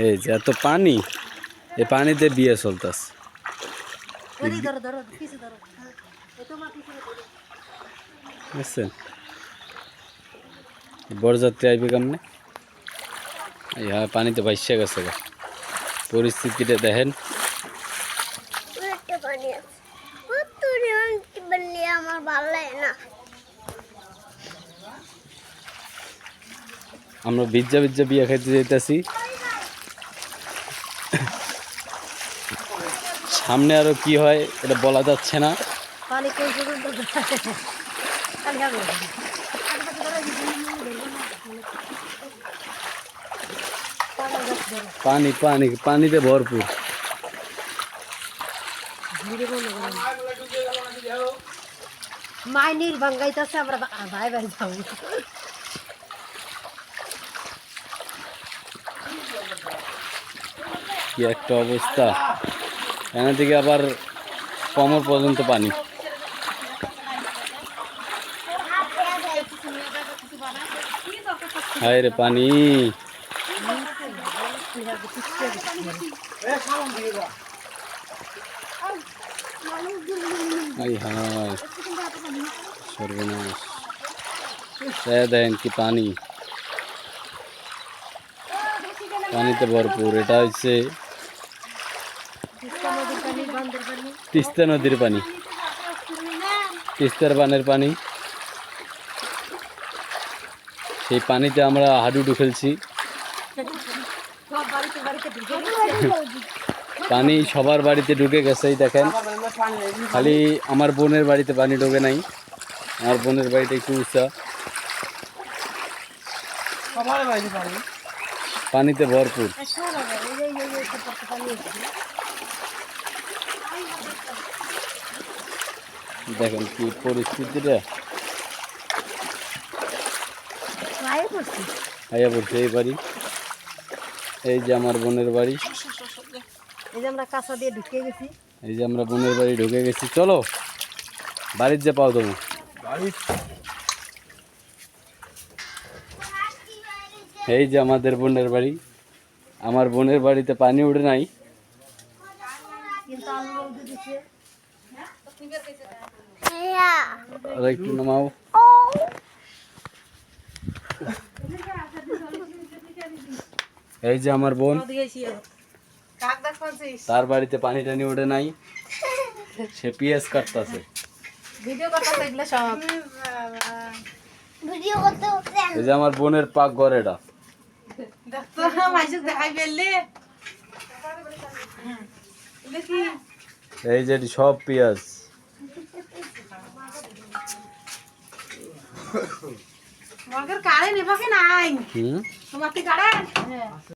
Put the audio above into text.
এই যে এত পানি, এই পানিতে বিয়ে চলতেছে। বুঝছেন, বরযাত্রী আইবে কেমনে, পানিতে ভাইসা গেছে। পরিস্থিতিটা দেখেন। আমরা ভিজা ভিজা বিয়ে খাইতে যাইতেছি, সামনে আরো কি হয় এটা বলা যাচ্ছে না। পানি পানি পানিতে ভরপুর। মাইনির ভাঙ্গাইতেছে, আমরা ভাই ভাই যাবো। কি একটা অবস্থা, এখান থেকে আবার কোমর পর্যন্ত পানি। হায় রে পানি, হায় হায় সর্বনাশ। দেখেন কি পানি, পানিতে ভরপুর। এটা হচ্ছে তিস্তা নদীর পানি, তিস্তার বানের পানি। সেই পানিতে আমরা হাডুডু খেলছি। পানি সবার বাড়িতে ঢুকে গেছে, দেখেন। খালি আমার বোনের বাড়িতে পানি ঢোকে নাই, আমার বোনের বাড়িটা একটু উঁচা, পানিতে ভরপুর। দেখেন কি পরিস্থিতিটা, আয়া পড়ছে এই বাড়ি। এই যে আমার বোনের বাড়ি, এই যে আমরা কাঁচা দিয়ে ঢুকে গেছি। এই যে আমরা বোনের বাড়ি ঢুকে গেছি। চলো বাড়ির যে পাও দেবো। এই যে আমাদের বোনের বাড়ি, আমার বোনের বাড়িতে পানি উঠে নাই। একটু নামাও। এই যে আমার বোন, তার বাড়িতে পানি টানি ওঠে নাই, সে পিএস কাটতেছে। এই যে আমার বোনের পাক ঘর, এটা এই যে সব পিঁয়াজ। কাড়ে নেবা কি নাই, তোমার কি কাড়ে?